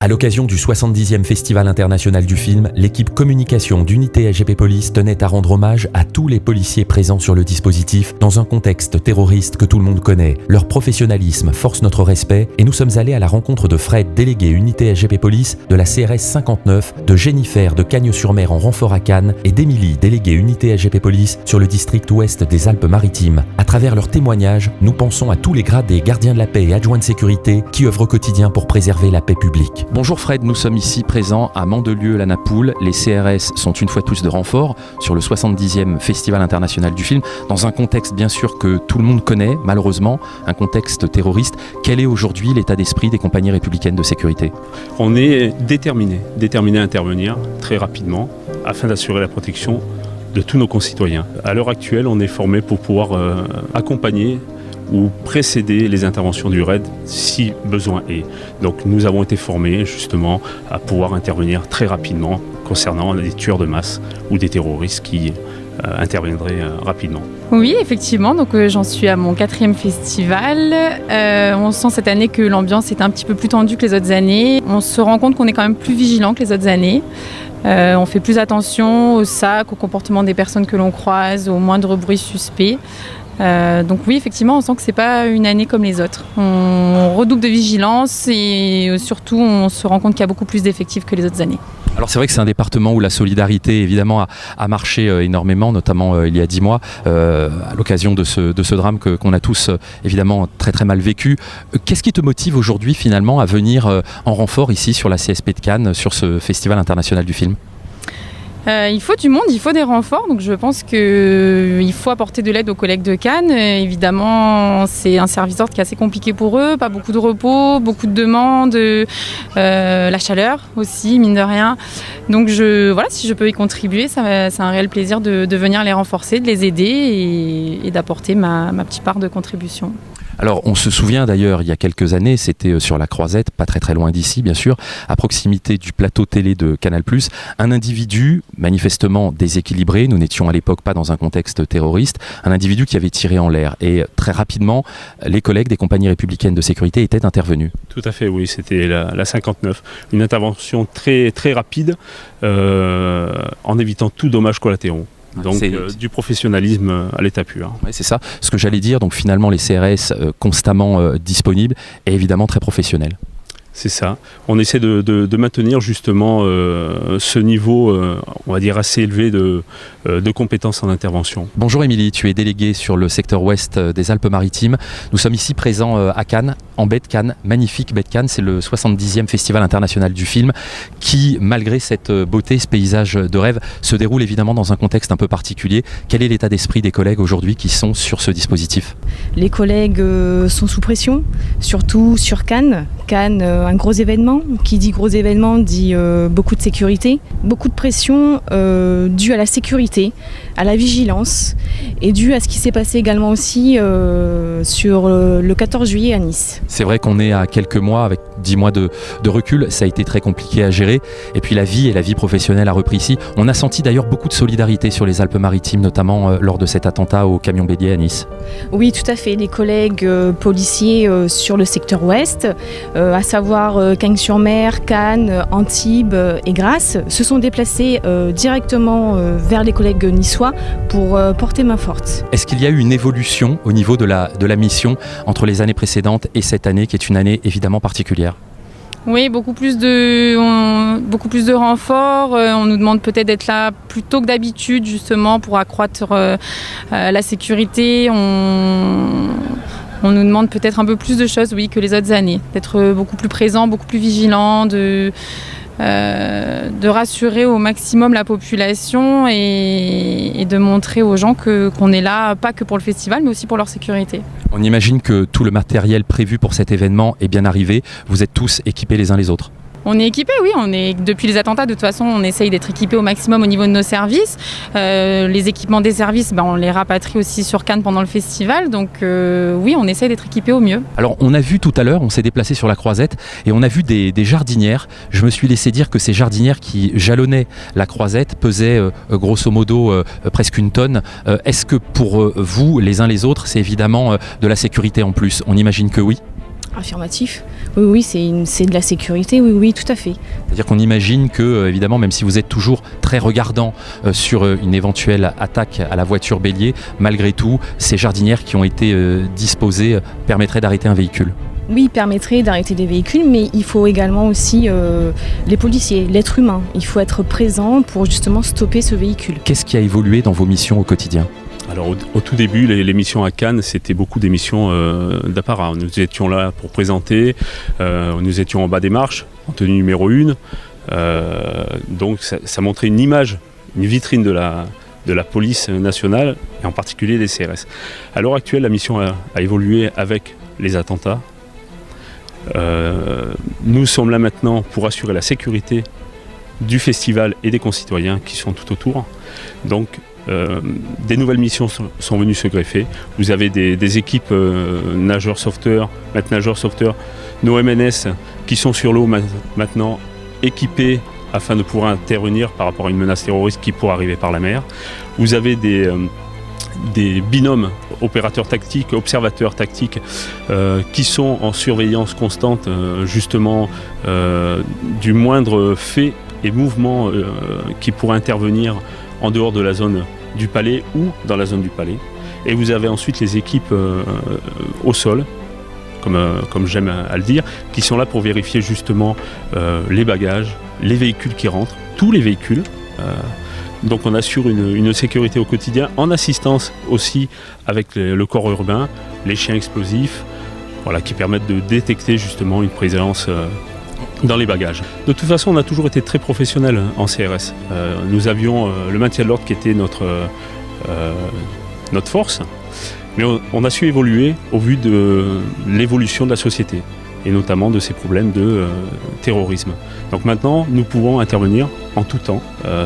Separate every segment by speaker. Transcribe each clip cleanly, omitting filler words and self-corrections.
Speaker 1: À l'occasion du 70e Festival international du film, l'équipe communication d'Unité SGP Police tenait à rendre hommage à tous les policiers présents sur le dispositif dans un contexte terroriste que tout le monde connaît. Leur professionnalisme force notre respect et nous sommes allés à la rencontre de Fred, délégué Unité SGP Police, de la CRS 59, de Jennifer de Cagnes-sur-Mer en renfort à Cannes et d'Émilie, déléguée Unité SGP Police sur le district ouest des Alpes-Maritimes. À travers leurs témoignages, nous pensons à tous les gradés gardiens de la paix et adjoints de sécurité qui œuvrent au quotidien pour préserver la paix publique.
Speaker 2: Bonjour Fred, nous sommes ici présents à Mandelieu-la-Napoule. Les CRS sont une fois de plus de renfort sur le 70e Festival international du film, dans un contexte bien sûr que tout le monde connaît, malheureusement, un contexte terroriste. Quel est aujourd'hui l'état d'esprit des compagnies républicaines de sécurité ?
Speaker 3: On est déterminés à intervenir très rapidement afin d'assurer la protection de tous nos concitoyens. À l'heure actuelle, on est formé pour pouvoir accompagner ou précéder les interventions du RAID si besoin est. Donc nous avons été formés justement à pouvoir intervenir très rapidement concernant des tueurs de masse ou des terroristes qui interviendraient rapidement.
Speaker 4: Oui, effectivement, donc j'en suis à mon 4e festival. On sent cette année que l'ambiance est un petit peu plus tendue que les autres années. On se rend compte qu'on est quand même plus vigilant que les autres années. On fait plus attention aux sacs, au comportement des personnes que l'on croise, au moindre bruit suspect. Donc oui, effectivement, on sent que c'est pas une année comme les autres. On redouble de vigilance et surtout on se rend compte qu'il y a beaucoup plus d'effectifs que les autres années.
Speaker 2: Alors c'est vrai que c'est un département où la solidarité évidemment a marché énormément, notamment il y a 10 mois, à l'occasion de ce drame qu'on a tous évidemment très très mal vécu. Qu'est-ce qui te motive aujourd'hui finalement à venir en renfort ici sur la CSP de Cannes, sur ce Festival international du film ?
Speaker 4: Il faut du monde, il faut des renforts, donc je pense qu'il faut apporter de l'aide aux collègues de Cannes. Évidemment, c'est un service d'ordre qui est assez compliqué pour eux, pas beaucoup de repos, beaucoup de demandes, la chaleur aussi, mine de rien. Donc voilà, si je peux y contribuer, c'est un réel plaisir de venir les renforcer, de les aider et d'apporter ma petite part de contribution.
Speaker 2: Alors on se souvient d'ailleurs il y a quelques années, c'était sur la Croisette, pas très très loin d'ici bien sûr, à proximité du plateau télé de Canal+, un individu manifestement déséquilibré, nous n'étions à l'époque pas dans un contexte terroriste, un individu qui avait tiré en l'air et très rapidement les collègues des compagnies républicaines de sécurité étaient intervenus.
Speaker 3: Tout à fait, oui, c'était la 59, une intervention très, très rapide en évitant tout dommage collatéraux. Donc du professionnalisme à l'état pur.
Speaker 2: Oui, c'est ça, ce que j'allais dire, donc finalement les CRS constamment disponibles et évidemment très professionnels.
Speaker 3: C'est ça, on essaie de maintenir justement ce niveau, on va dire assez élevé de compétences en intervention.
Speaker 2: Bonjour Émilie, tu es déléguée sur le secteur ouest des Alpes-Maritimes. Nous sommes ici présents à Cannes, en baie de Cannes, magnifique baie de Cannes, c'est le 70e Festival international du film qui, malgré cette beauté, ce paysage de rêve, se déroule évidemment dans un contexte un peu particulier. Quel est l'état d'esprit des collègues aujourd'hui qui sont sur ce dispositif ?
Speaker 5: Les collègues sont sous pression, surtout sur Cannes. Cannes, un gros événement. Qui dit gros événement dit beaucoup de sécurité, beaucoup de pression due à la sécurité, à la vigilance et due à ce qui s'est passé également aussi sur le 14 juillet à Nice.
Speaker 2: C'est vrai qu'on est à quelques mois, avec 10 mois de recul, ça a été très compliqué à gérer et puis la vie professionnelle a repris ici. On a senti d'ailleurs beaucoup de solidarité sur les Alpes-Maritimes, notamment lors de cet attentat au camion bélier à Nice.
Speaker 5: Oui, tout à fait. Les collègues policiers sur le secteur ouest, à savoir Cagnes-sur-Mer, Cannes, Antibes et Grasse, se sont déplacés directement vers les collègues niçois pour porter main forte.
Speaker 2: Est-ce qu'il y a eu une évolution au niveau de la mission entre les années précédentes et cette année qui est une année évidemment particulière ?
Speaker 4: Oui, beaucoup plus de renforts. On nous demande peut-être d'être là plus tôt que d'habitude, justement, pour accroître la sécurité. On nous demande peut-être un peu plus de choses, oui, que les autres années. D'être beaucoup plus présent, beaucoup plus vigilant, de rassurer au maximum la population et de montrer aux gens qu'on est là, pas que pour le festival, mais aussi pour leur sécurité.
Speaker 2: On imagine que tout le matériel prévu pour cet événement est bien arrivé. Vous êtes tous équipés les uns les autres.
Speaker 4: On est équipés, oui. Depuis les attentats, de toute façon, on essaye d'être équipés au maximum au niveau de nos services. Les équipements des services, on les rapatrie aussi sur Cannes pendant le festival. Donc oui, on essaye d'être équipés au mieux.
Speaker 2: Alors on a vu tout à l'heure, on s'est déplacé sur la Croisette et on a vu des jardinières. Je me suis laissé dire que ces jardinières qui jalonnaient la Croisette pesaient grosso modo presque 1 tonne. Est-ce que pour vous, les uns les autres, c'est évidemment de la sécurité en plus ? On imagine que oui.
Speaker 5: Affirmatif. Oui, c'est de la sécurité, oui, tout à fait.
Speaker 2: C'est-à-dire qu'on imagine que, évidemment, même si vous êtes toujours très regardant sur une éventuelle attaque à la voiture bélier, malgré tout, ces jardinières qui ont été disposées permettraient d'arrêter un véhicule.
Speaker 5: Oui, il permettrait d'arrêter des véhicules, mais il faut également aussi les policiers, l'être humain. Il faut être présent pour justement stopper ce véhicule.
Speaker 2: Qu'est-ce qui a évolué dans vos missions au quotidien ?
Speaker 3: Alors au tout début, les missions à Cannes, c'était beaucoup des missions d'apparat. Nous étions là pour présenter, nous étions en bas des marches, en tenue numéro 1. Donc ça montrait une image, une vitrine de la police nationale, et en particulier des CRS. À l'heure actuelle, la mission a évolué avec les attentats. Nous sommes là maintenant pour assurer la sécurité du festival et des concitoyens qui sont tout autour. Donc des nouvelles missions sont venues se greffer. Vous avez des équipes nageurs sauveteurs, maîtres nageurs sauveteurs, nos MNS qui sont sur l'eau maintenant équipés afin de pouvoir intervenir par rapport à une menace terroriste qui pourrait arriver par la mer. Vous avez des binômes opérateurs tactiques, observateurs tactiques qui sont en surveillance constante justement du moindre fait et mouvement qui pourrait intervenir en dehors de la zone du palais ou dans la zone du palais. Et vous avez ensuite les équipes au sol, comme j'aime à le dire, qui sont là pour vérifier justement les bagages, les véhicules qui rentrent, tous les véhicules. Donc on assure une sécurité au quotidien, en assistance aussi avec le corps urbain, les chiens explosifs, voilà, qui permettent de détecter justement une présence dans les bagages. De toute façon, on a toujours été très professionnels en CRS. Nous avions le maintien de l'ordre qui était notre force, mais on a su évoluer au vu de l'évolution de la société, et notamment de ces problèmes de terrorisme. Donc maintenant, nous pouvons intervenir en tout temps,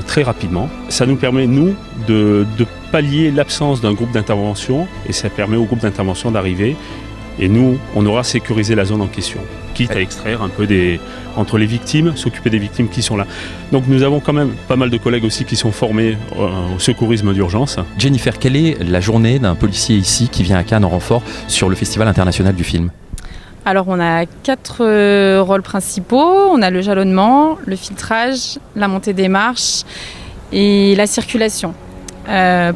Speaker 3: très rapidement. Ça nous permet, nous, de pallier l'absence d'un groupe d'intervention, et ça permet au groupe d'intervention d'arriver, et nous, on aura sécurisé la zone en question, quitte à extraire un peu entre les victimes, s'occuper des victimes qui sont là. Donc nous avons quand même pas mal de collègues aussi qui sont formés au secourisme d'urgence.
Speaker 2: Jennifer, quelle est la journée d'un policier ici qui vient à Cannes en renfort sur le Festival international du film ?
Speaker 4: Alors on a 4 rôles principaux. On a le jalonnement, le filtrage, la montée des marches et la circulation.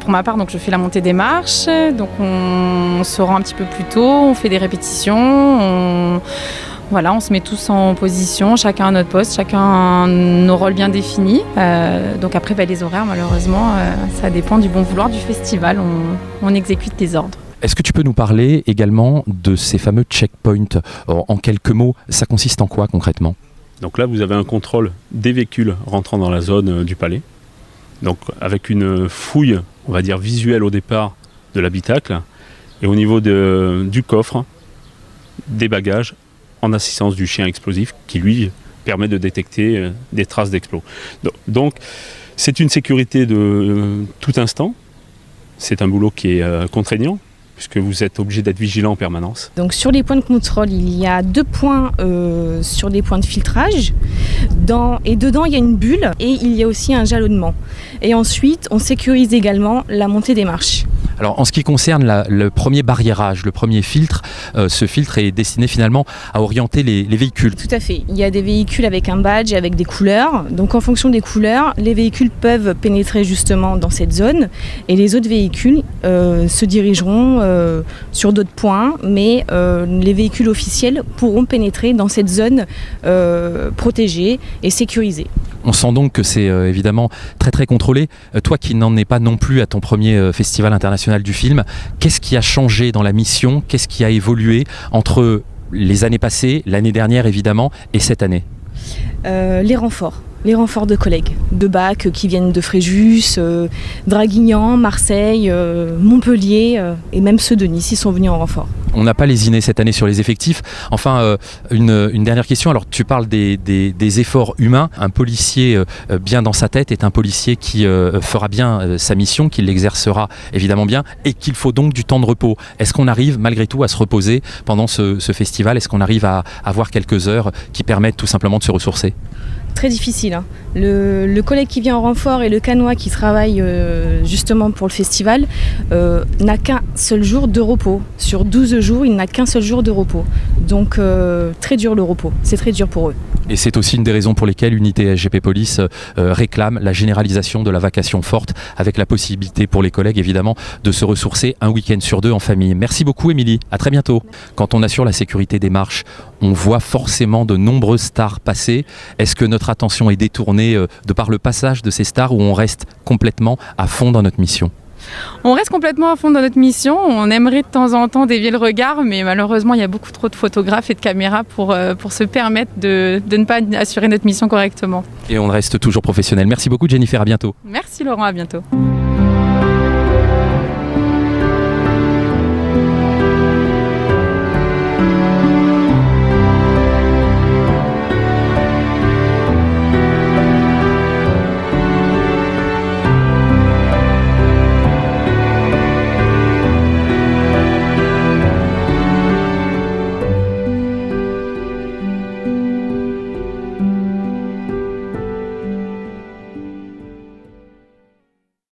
Speaker 4: Pour ma part, donc, je fais la montée des marches, donc on se rend un petit peu plus tôt, on fait des répétitions, on se met tous en position, chacun à notre poste, chacun nos rôles bien définis. Donc après, les horaires, malheureusement, ça dépend du bon vouloir du festival, on exécute les ordres.
Speaker 2: Est-ce que tu peux nous parler également de ces fameux checkpoints ? En quelques mots, ça consiste en quoi concrètement ?
Speaker 3: Donc là, vous avez un contrôle des véhicules rentrant dans la zone du palais. Donc avec une fouille, on va dire visuelle au départ de l'habitacle, et au niveau du coffre, des bagages, en assistance du chien explosif qui lui permet de détecter des traces d'explos. Donc c'est une sécurité de tout instant, c'est un boulot qui est contraignant, puisque vous êtes obligé d'être vigilant en permanence.
Speaker 5: Donc sur les points de contrôle, il y a 2 points sur les points de filtrage. Et dedans, il y a une bulle et il y a aussi un jalonnement. Et ensuite, on sécurise également la montée des marches.
Speaker 2: Alors en ce qui concerne le premier barriérage, le premier filtre, ce filtre est destiné finalement à orienter les véhicules.
Speaker 5: Tout à fait. Il y a des véhicules avec un badge et avec des couleurs. Donc en fonction des couleurs, les véhicules peuvent pénétrer justement dans cette zone et les autres véhicules se dirigeront sur d'autres points, mais les véhicules officiels pourront pénétrer dans cette zone protégée et sécurisée.
Speaker 2: On sent donc que c'est évidemment très très contrôlé. Toi qui n'en es pas non plus à ton premier festival international du film, qu'est-ce qui a changé dans la mission ? Qu'est-ce qui a évolué entre les années passées, l'année dernière évidemment, et cette année ?
Speaker 5: Les renforts de collègues, de BAC qui viennent de Fréjus, Draguignan, Marseille, Montpellier et même ceux de Nice, ils sont venus en renfort.
Speaker 2: On n'a pas lésiné cette année sur les effectifs. Enfin, une dernière question. Alors, tu parles des efforts humains. Un policier bien dans sa tête est un policier qui fera bien sa mission, qui l'exercera évidemment bien et qu'il faut donc du temps de repos. Est-ce qu'on arrive malgré tout à se reposer pendant ce festival ? Est-ce qu'on arrive à avoir quelques heures qui permettent tout simplement de se ressourcer ?
Speaker 5: très difficile. Hein. Le collègue qui vient en renfort et le canois qui travaille justement pour le festival n'a qu'un seul jour de repos. Sur 12 jours, il n'a qu'un seul jour de repos. Donc très dur le repos, c'est très dur pour eux.
Speaker 2: Et c'est aussi une des raisons pour lesquelles l'unité SGP Police réclame la généralisation de la vacation forte, avec la possibilité pour les collègues évidemment de se ressourcer un week-end sur 2 en famille. Merci beaucoup Émilie, à très bientôt. Quand on assure la sécurité des marches, on voit forcément de nombreuses stars passer. Est-ce que notre attention est détournée de par le passage de ces stars, ou on reste complètement à fond dans notre mission ?
Speaker 4: On reste complètement à fond dans notre mission. On aimerait de temps en temps dévier le regard, mais malheureusement, il y a beaucoup trop de photographes et de caméras pour se permettre de ne pas assurer notre mission correctement.
Speaker 2: Et on reste toujours professionnel. Merci beaucoup Jennifer, à bientôt.
Speaker 4: Merci Laurent, à bientôt.